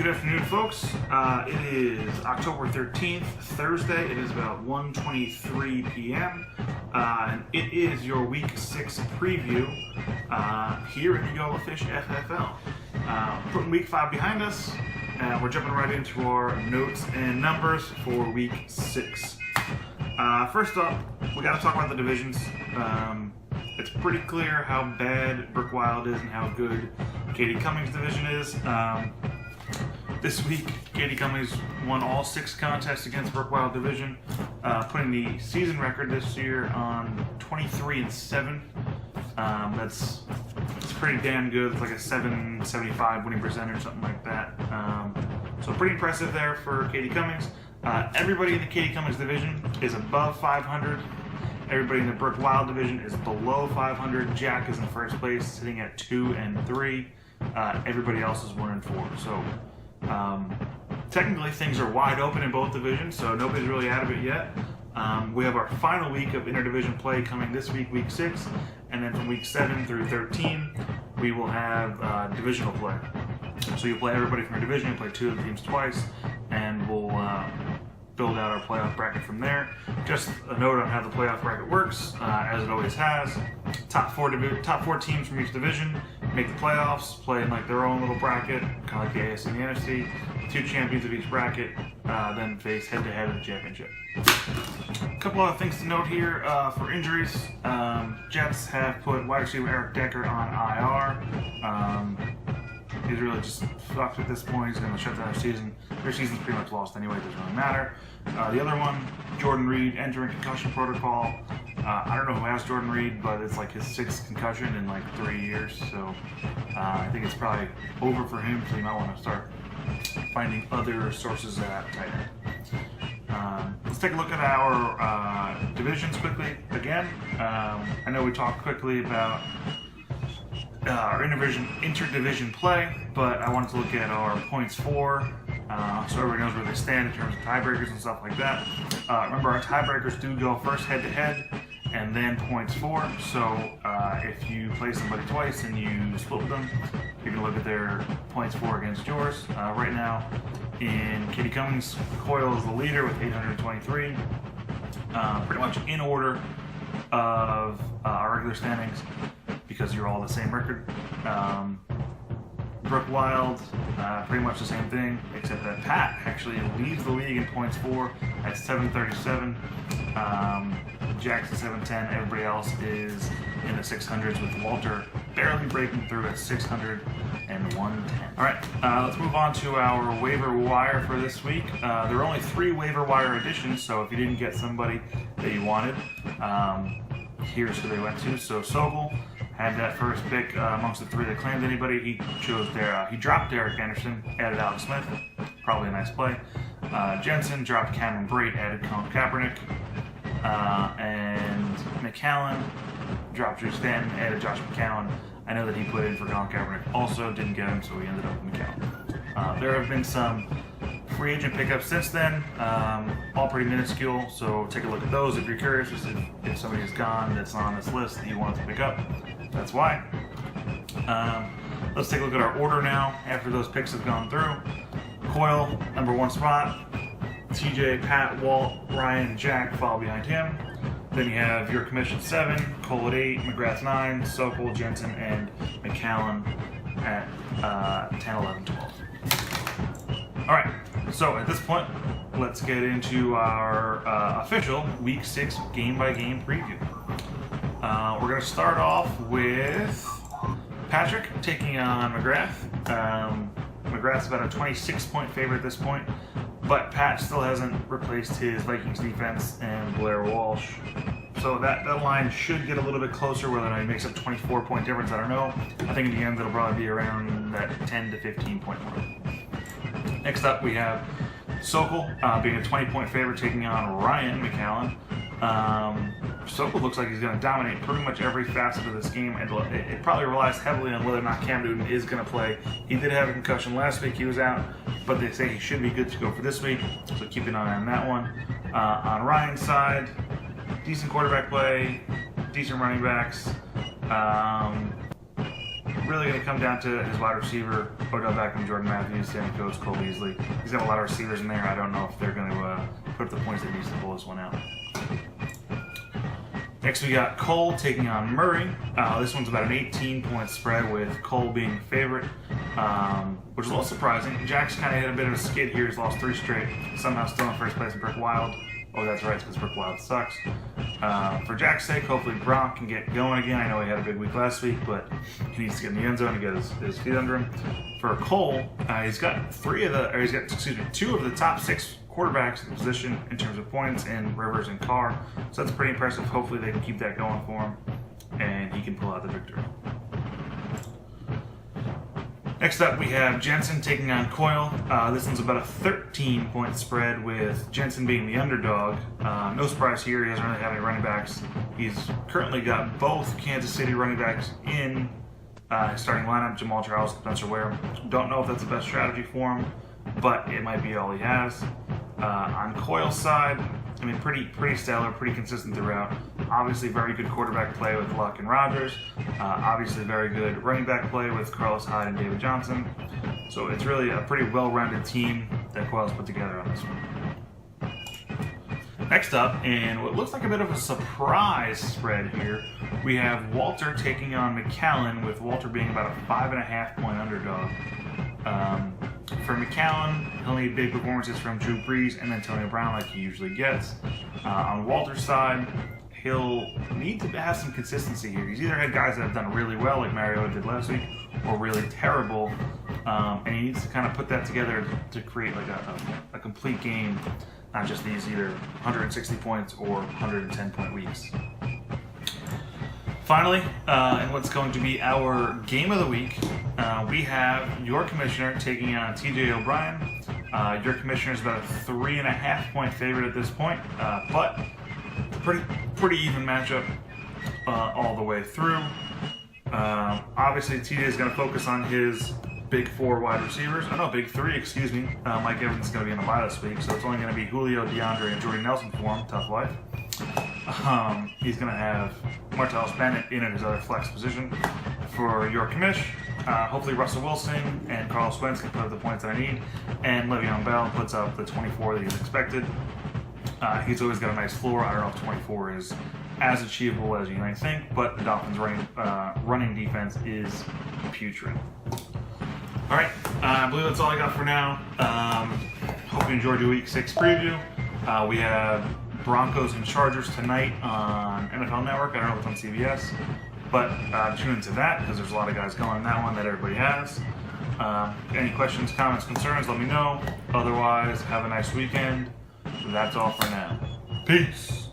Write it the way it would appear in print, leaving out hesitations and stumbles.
Good afternoon, folks. It is October 13th, Thursday. It is about 1:23 p.m. And it is your Week 6 preview here in the YOLOFISH FFL. Putting Week 5 behind us, and we're jumping right into our notes and numbers for Week 6. First up, we got to talk about the divisions. It's pretty clear how bad Brook Wild is and how good Katie Cummings' division is. This week, Katie Cummings won all 6 contests against Brook Wild division, putting the season record this year on 23-7. That's pretty damn good. It's like a 775 winning percentage or something like that. So pretty impressive there for Katie Cummings. Everybody in the Katie Cummings division is above 500. Everybody in the Brook Wild division is below 500. Jack is in first place, sitting at 2-3. Everybody else is 1-4. So technically things are wide open in both divisions, so nobody's really out of it yet. We have our final week of interdivision play coming this week, Week 6, and then from Week 7 through 13, we will have divisional play. So you play everybody from your division, you play 2 of the teams twice, and we'll build out our playoff bracket from there. Just a note on how the playoff bracket works, as it always has. Top four teams from each division make the playoffs, play in like their own little bracket, kind of like the AFC and the NFC. 2 champions of each bracket then face head-to-head in the championship. A couple other things to note here for injuries. Jets have put wide receiver Eric Decker on IR. He's really just fucked at this point. He's going to shut down their season. Their season's pretty much lost anyway. It doesn't really matter. The other one, Jordan Reed entering concussion protocol. I don't know who has Jordan Reed, but it's like his 6th concussion in like 3 years. So I think it's probably over for him. So you might want to start finding other sources at tight end. Let's take a look at our divisions quickly again. I know we talked quickly about our interdivision play, but I wanted to look at our points for, so everybody knows where they stand in terms of tiebreakers and stuff like that. Remember, our tiebreakers do go first head-to-head, and then points for. So if you play somebody twice and you split with them, you can look at their points for against yours. Right now, in Katie Cummings, Coyle is the leader with 823, pretty much in order of our regular standings, because you're all the same record. Brook Wild, pretty much the same thing, except that Pat actually leads the league in points for at 737. Jackson 710. Everybody else is in the 600s, with Walter barely breaking through at 600 and 110. All right, let's move on to our waiver wire for this week. There are only 3 waiver wire additions, so if you didn't get somebody that you wanted, here's who they went to. So Sokol had that first pick amongst the 3 that claimed anybody. He chose he dropped Derek Anderson, added Alex Smith, probably a nice play. Jensen dropped Cameron Brate, added Colin Kaepernick, and McCallan dropped Drew Stanton, added Josh McCown. I know that he put in for Colin Kaepernick, also didn't get him, so he ended up with McCown. There have been some free agent pickups since then, all pretty minuscule, so take a look at those if you're curious. If somebody is gone that's not on this list that you want to pick up, that's why. Let's take a look at our order now after those picks have gone through. Coyle, number 1 spot. TJ, Pat, Walt, Ryan, Jack follow behind him. Then you have your commission 7, Cole at 8, McGrath 9, Sokol, Jensen, and McCallan at 10, 11, 12. Alright, so at this point, let's get into our official Week 6 game-by-game preview. We're going to start off with Patrick taking on McGrath. McGrath's about a 26-point favorite at this point, but Pat still hasn't replaced his Vikings defense and Blair Walsh. So that line should get a little bit closer. Whether or not he makes up 24-point difference, I don't know. I think in the end it'll probably be around that 10 to 15-point mark. Next up we have Sokol being a 20-point favorite taking on Ryan McCallan. Sokol looks like he's going to dominate pretty much every facet of this game, and it probably relies heavily on whether or not Cam Newton is going to play. He did have a concussion last week, he was out, but they say he should be good to go for this week, so keep an eye on that one. On Ryan's side, decent quarterback play, decent running backs. really going to come down to his wide receiver, Odell Beckham, Jordan Matthews, Sammy Coates, Cole Beasley. He's got a lot of receivers in there. I don't know if they're going to put up the points that he needs to pull this one out. Next we got Cole taking on Murray. This one's about an 18-point spread with Cole being the favorite, which is a little surprising. Jack's kind of hit a bit of a skid here. He's lost 3 straight. Somehow still in first place in Brick Wild. Oh, that's right, because Brick Wild sucks. For Jack's sake, hopefully Gronk can get going again. I know he had a big week last week, but he needs to get in the end zone and get his feet under him. For Cole, he's got 2 of the top 6 quarterbacks in the position in terms of points in Rivers and Carr. So that's pretty impressive. Hopefully they can keep that going for him and he can pull out the victory. Next up we have Jensen taking on Coyle. This one's about a 13-point spread with Jensen being the underdog. No surprise here, he doesn't really have any running backs. He's currently got both Kansas City running backs in his starting lineup, Jamal Charles and Spencer Ware. Don't know if that's the best strategy for him, but it might be all he has. On Coyle's side, I mean, pretty stellar, pretty consistent throughout. Obviously, very good quarterback play with Luck and Rodgers. Obviously, very good running back play with Carlos Hyde and David Johnson. So it's really a pretty well-rounded team that Coyle's put together on this one. Next up, and what looks like a bit of a surprise spread here, we have Walter taking on McAllen, with Walter being about a 5.5-point underdog. For McAllen, he'll need big performances from Drew Brees and Antonio Brown like he usually gets. On Walter's side, he'll need to have some consistency here. He's either had guys that have done really well, like Mariota did last week, or really terrible, and he needs to kind of put that together to create like a complete game, not just these either 160 points or 110-point weeks. Finally, in what's going to be our game of the week, we have your commissioner taking on TJ O'Brien. Your commissioner is about a 3.5-point favorite at this point, but pretty even matchup all the way through. Obviously, TJ is going to focus on his big 4 wide receivers. Oh no, big 3, excuse me. Mike Evans is going to be in the bye this week, so it's only going to be Julio, DeAndre, and Jordy Nelson for him. Tough life. He's going to have Martellus Bennett in at his other flex position. For your commish, hopefully Russell Wilson and Carlos Wentz can put up the points that I need, and Le'Veon Bell puts up the 24 that he's expected. He's always got a nice floor. I don't know if 24 is as achievable as you might think, but the Dolphins' running defense is putrid. All right, I believe that's all I got for now. Hope you enjoyed your Week 6 preview. We have Broncos and Chargers tonight on NFL Network. I don't know if it's on CBS, but tune into that because there's a lot of guys going in that one that everybody has. Any questions, comments, concerns, let me know. Otherwise, have a nice weekend. That's all for now. Peace.